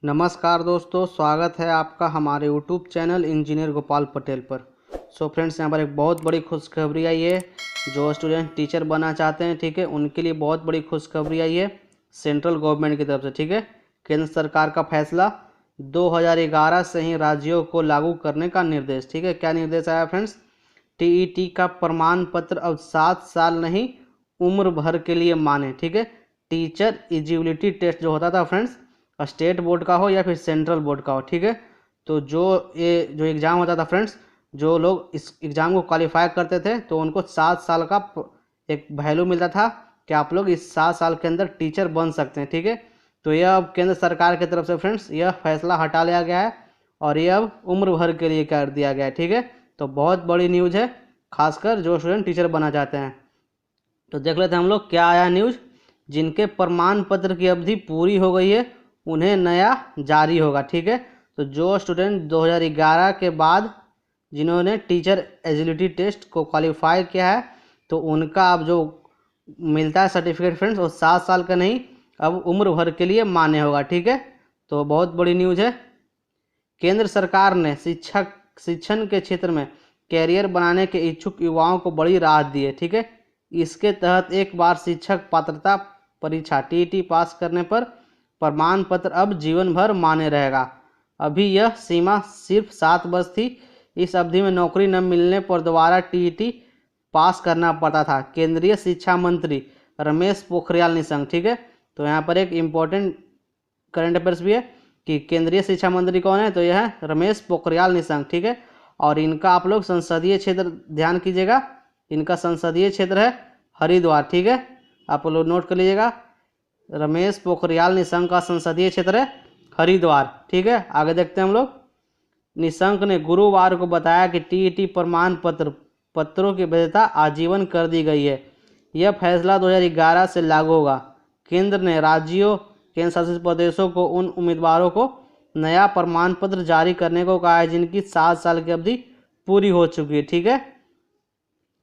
नमस्कार दोस्तों, स्वागत है आपका हमारे YouTube channel engineer Gopal Patel पर। फ्रेंड्स, यहाँ पर एक बहुत बड़ी खुशखबरी आई है। जो स्टूडेंट टीचर बनना चाहते हैं, ठीक है, उनके लिए बहुत बड़ी खुशखबरी आई है सेंट्रल गवर्नमेंट की तरफ से। ठीक है, केंद्र सरकार का फैसला 2011 से ही राज्यों को लागू करने का निर्देश। ठीक है, क्या निर्देश आया फ्रेंड्स? टीईटी का प्रमाण पत्र अब 7 साल नहीं, उम्र भर के लिए माने। ठीक है, टीचर एलिजिबिलिटी टेस्ट जो होता था फ्रेंड्स, स्टेट बोर्ड का हो या फिर सेंट्रल बोर्ड का हो, ठीक है, तो जो एग्ज़ाम होता था फ्रेंड्स, जो लोग इस एग्ज़ाम को क्वालिफाई करते थे तो उनको 7 साल का एक वैल्यू मिलता था कि आप लोग इस 7 साल के अंदर टीचर बन सकते हैं। ठीक है, तो यह अब केंद्र सरकार की तरफ से फ्रेंड्स यह फैसला हटा लिया गया है और यह अब उम्र भर के लिए कर दिया गया है। ठीक है, तो बहुत बड़ी न्यूज़ है, खासकर जो स्टूडेंट टीचर बनना चाहते हैं। तो देख लेते हैं हम लोग क्या आया न्यूज़। जिनके प्रमाण पत्र की अवधि पूरी हो गई है उन्हें नया जारी होगा। ठीक है, तो जो स्टूडेंट 2011 के बाद जिन्होंने टीचर एलिजिबिलिटी टेस्ट को क्वालिफाई किया है तो उनका अब जो मिलता है सर्टिफिकेट फ्रेंड्स, वो 7 साल का नहीं, अब उम्र भर के लिए मान्य होगा। ठीक है, तो बहुत बड़ी न्यूज़ है। केंद्र सरकार ने शिक्षण के क्षेत्र में कैरियर बनाने के इच्छुक युवाओं को बड़ी राहत दी है। ठीक है, इसके तहत एक बार शिक्षक पात्रता परीक्षा टीईटी पास करने पर प्रमाण पत्र अब जीवन भर मान्य रहेगा। अभी यह सीमा सिर्फ 7 वर्ष थी। इस अवधि में नौकरी न मिलने पर दोबारा टीईटी पास करना पड़ता था। केंद्रीय शिक्षा मंत्री रमेश पोखरियाल निशंक, ठीक है, तो यहाँ पर एक इम्पोर्टेंट करंट अफेयर्स भी है कि केंद्रीय शिक्षा मंत्री कौन है, तो यह है रमेश पोखरियाल निशंक। ठीक है, और इनका आप लोग संसदीय क्षेत्र ध्यान कीजिएगा, इनका संसदीय क्षेत्र है हरिद्वार। ठीक है, आप लोग नोट कर लीजिएगा, रमेश पोखरियाल निशंक का संसदीय क्षेत्र है हरिद्वार। ठीक है, आगे देखते हैं हम लोग। निशंक ने गुरुवार को बताया कि टीईटी प्रमाण पत्रों की वैधता आजीवन कर दी गई है। यह फैसला 2011 से लागू होगा। केंद्र ने राज्यों, केंद्र शासित प्रदेशों को उन उम्मीदवारों को नया प्रमाण पत्र जारी करने को कहा है जिनकी 7 साल की अवधि पूरी हो चुकी है। ठीक है,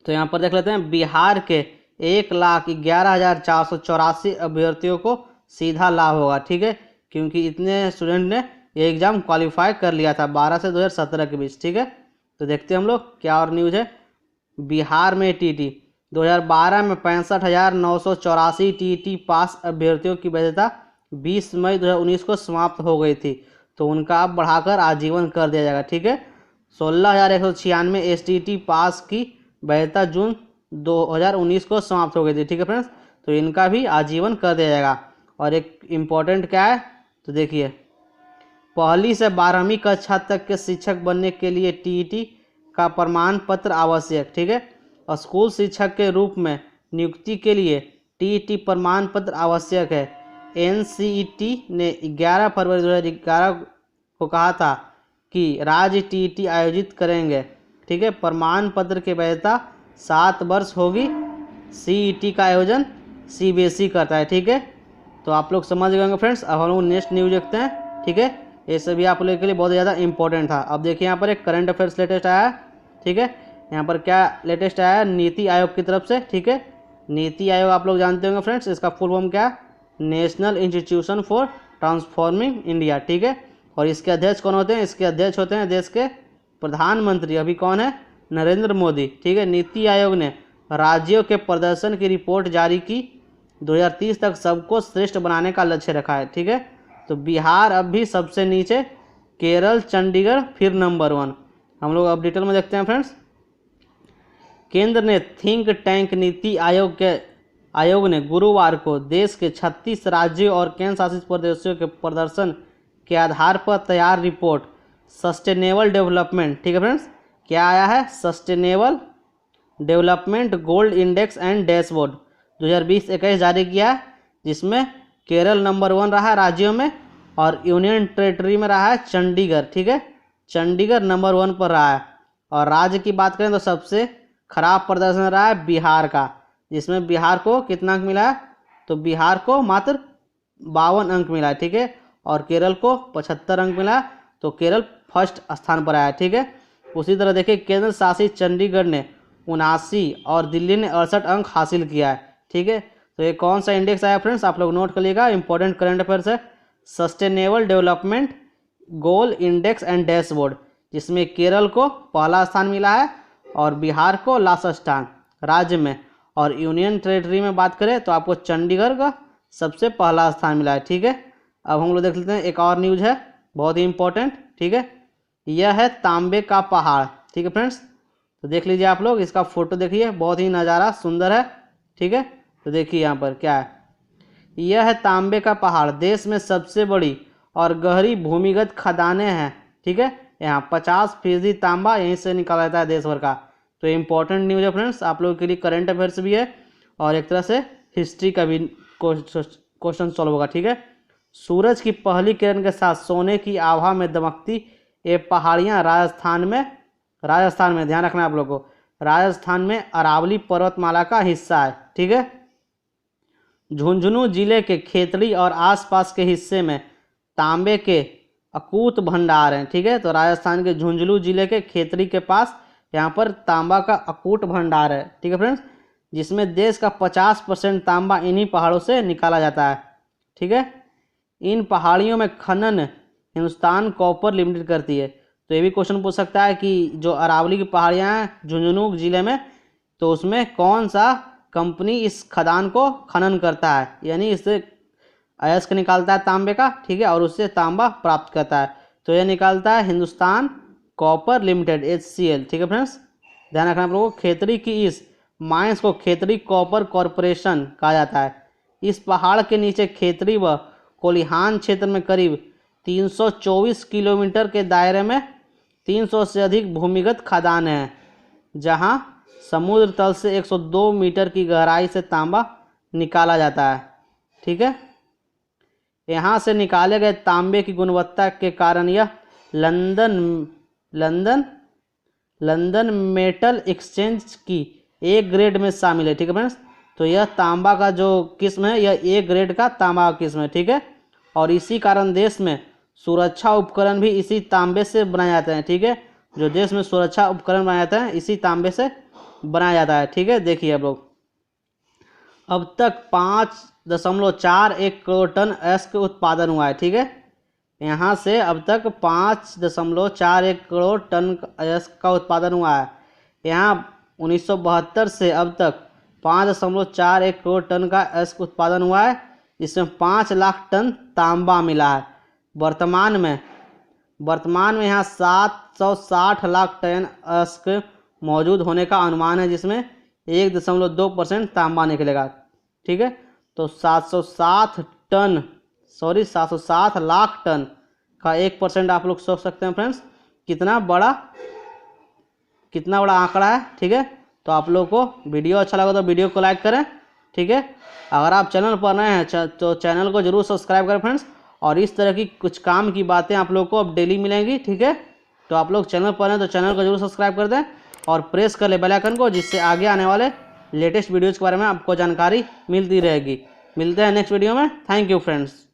तो यहाँ पर देख लेते हैं, बिहार के 1,11,484 अभ्यर्थियों को सीधा लाभ होगा। ठीक है, क्योंकि इतने स्टूडेंट ने ये एग्ज़ाम क्वालिफाई कर लिया था 12 से 2017 के बीच। ठीक है, तो देखते हैं हम लोग क्या और न्यूज़ है। बिहार में टीईटी 2012 में 65,984 टीईटी पास अभ्यर्थियों की वैधता 20 मई 2019 को समाप्त हो गई थी, तो उनका अब बढ़ाकर आजीवन कर दिया जाएगा। ठीक है, 16,196 एसटीईटी पास की वैधता जून 2019 को समाप्त हो गई थी। ठीक है फ्रेंड्स, तो इनका भी आजीवन कर दिया जाएगा। और एक इम्पॉर्टेंट क्या है, तो देखिए, पहली से 12वीं कक्षा तक के शिक्षक बनने के लिए टीईटी का प्रमाण पत्र आवश्यक। ठीक है, और स्कूल शिक्षक के रूप में नियुक्ति के लिए टीईटी प्रमाण पत्र आवश्यक है। एनसीईटी ने 11 फरवरी 2011 को कहा था कि राज्य टीईटी आयोजित करेंगे। ठीक है, प्रमाण पत्र की वैधता 7 वर्ष होगी। सीईटी का आयोजन सीबीएसई करता है। ठीक है, तो आप लोग समझ गए होंगे फ्रेंड्स। अब हम लोग नेक्स्ट न्यूज देखते हैं। ठीक है, ये सभी आप लोगों के लिए बहुत ज़्यादा इंपॉर्टेंट था। अब देखिए, यहाँ पर एक करंट अफेयर्स लेटेस्ट आया है। ठीक है, यहाँ पर क्या लेटेस्ट आया है, नीति आयोग की तरफ से। ठीक है, नीति आयोग आप लोग जानते होंगे फ्रेंड्स, इसका फुल फॉर्म क्या है, national institution for transforming India. ठीक है, और इसके अध्यक्ष कौन होते हैं, इसके अध्यक्ष होते हैं देश के प्रधानमंत्री। अभी कौन है, नरेंद्र मोदी। ठीक है, नीति आयोग ने राज्यों के प्रदर्शन की रिपोर्ट जारी की। 2030 तक सबको श्रेष्ठ बनाने का लक्ष्य रखा है। ठीक है, तो बिहार अब भी सबसे नीचे, केरल, चंडीगढ़ फिर नंबर 1। हम लोग अब डिटेल में देखते हैं फ्रेंड्स। केंद्र ने थिंक टैंक नीति आयोग ने गुरुवार को देश के 36 राज्यों और केंद्र शासित प्रदेशों के प्रदर्शन के आधार पर तैयार रिपोर्ट सस्टेनेबल डेवलपमेंट, ठीक है फ्रेंड्स, क्या आया है, sustainable development gold index and dashboard 2020-21 जारी किया है, जिसमें केरल नंबर 1 रहा है राज्यों में और यूनियन टेरिटरी में रहा है चंडीगढ़। ठीक है, चंडीगढ़ नंबर 1 पर रहा है। और राज्य की बात करें तो सबसे खराब प्रदर्शन रहा है बिहार का, जिसमें बिहार को कितना अंक मिला है, तो बिहार को मात्र 52 अंक मिला है। ठीक है, और केरल को 75 अंक मिला है, तो केरल फर्स्ट स्थान पर आया। ठीक है, उसी तरह देखिए, केंद्र शासित चंडीगढ़ ने 79 और दिल्ली ने 68 अंक हासिल किया है। ठीक है, तो ये कौन सा इंडेक्स आया फ्रेंड्स, आप लोग नोट कर लीजिएगा, इंपॉर्टेंट करंट अफेयर्स है। Sustainable development goal index and dashboard, जिसमें केरल को पहला स्थान मिला है और बिहार को लास्ट स्थान राज्य में, और यूनियन टेरेटरी में बात करें तो आपको चंडीगढ़ का सबसे पहला स्थान मिला है। ठीक है, अब हम लोग देख लेते हैं एक और न्यूज़ है बहुत ही इंपॉर्टेंट। ठीक है, यह है तांबे का पहाड़। ठीक है फ्रेंड्स, तो देख लीजिए आप लोग, इसका फोटो देखिए, बहुत ही नज़ारा सुंदर है। ठीक है, तो देखिए यहाँ पर क्या है, यह है तांबे का पहाड़, देश में सबसे बड़ी और गहरी भूमिगत खदानें हैं। ठीक है, यहाँ 50% तांबा यहीं से निकाला जाता है देश भर का। तो इम्पोर्टेंट न्यूज़ है फ्रेंड्स, आप लोगों के लिए करंट अफेयर्स भी है और एक तरह से हिस्ट्री का भी क्वेश्चन सॉल्व होगा। ठीक है, सूरज की पहली किरण के साथ सोने की आभा में दमकती ये पहाड़ियाँ राजस्थान में ध्यान रखना आप लोगों को, राजस्थान में अरावली पर्वतमाला का हिस्सा है। ठीक है, झुंझुनू जिले के खेतड़ी और आसपास के हिस्से में तांबे के अकूत भंडार हैं। ठीक है, तो राजस्थान के झुंझुनू जिले के खेतड़ी के पास यहाँ पर तांबा का अकूट भंडार है। ठीक है फ्रेंड्स, जिसमें देश का 50% तांबा इन्हीं पहाड़ों से निकाला जाता है। ठीक है, इन पहाड़ियों में खनन हिंदुस्तान कॉपर लिमिटेड करती है। तो ये भी क्वेश्चन पूछ सकता है कि जो अरावली की पहाड़ियाँ हैं झुंझुनू जिले में, तो उसमें कौन सा कंपनी इस खदान को खनन करता है, यानी इससे अयस्क निकालता है तांबे का। ठीक है, और उससे तांबा प्राप्त करता है। तो यह निकालता है हिंदुस्तान कॉपर लिमिटेड HCL। ठीक है फ्रेंड्स, ध्यान रखना आप लोगों को, खेतड़ी की इस माइंस को खेतड़ी कॉपर कॉरपोरेशन कहा जाता है। इस पहाड़ के नीचे खेतड़ी व कोलिहान क्षेत्र में करीब 324 किलोमीटर के दायरे में 300 से अधिक भूमिगत खदान हैं, जहां समुद्र तल से 102 मीटर की गहराई से तांबा निकाला जाता है। ठीक है, यहाँ से निकाले गए तांबे की गुणवत्ता के कारण यह लंदन मेटल एक्सचेंज की A ग्रेड में शामिल है। ठीक है फ्रेंड्स, तो यह तांबा का जो किस्म है यह A ग्रेड का तांबा का किस्म है। ठीक है, और इसी कारण देश में सुरक्षा उपकरण भी इसी तांबे से बनाए जाते हैं। ठीक है, जो देश में सुरक्षा उपकरण बनाए जाते हैं इसी तांबे से बनाया जाता है। ठीक है, देखिए आप लोग, अब तक 5.41 करोड़ टन अयस्क उत्पादन हुआ है। ठीक है, यहाँ से अब तक 5.41 करोड़ टन अयस्क का उत्पादन हुआ है। यहाँ 1972 से अब तक 5.41 करोड़ टन का अयस्क उत्पादन हुआ है, जिसमें 5 लाख टन तांबा मिला है। वर्तमान में यहाँ 760 लाख टन अयस्क मौजूद होने का अनुमान है, जिसमें 1.2% तांबा निकलेगा। ठीक है, तो 760 लाख टन का 1% आप लोग सोच सकते हैं फ्रेंड्स, कितना बड़ा आंकड़ा है। ठीक है, तो आप लोगों को वीडियो अच्छा लगा तो वीडियो को लाइक करें। ठीक है, अगर आप चैनल पर नए हैं तो चैनल को जरूर सब्सक्राइब करें फ्रेंड्स, और इस तरह की कुछ काम की बातें आप लोग को अब डेली मिलेंगी। ठीक है, तो आप लोग चैनल पर हैं तो चैनल को जरूर सब्सक्राइब कर दें और प्रेस कर ले बेल आइकन को, जिससे आगे आने वाले लेटेस्ट वीडियोज़ के बारे में आपको जानकारी मिलती रहेगी। मिलते हैं नेक्स्ट वीडियो में। Thank you friends.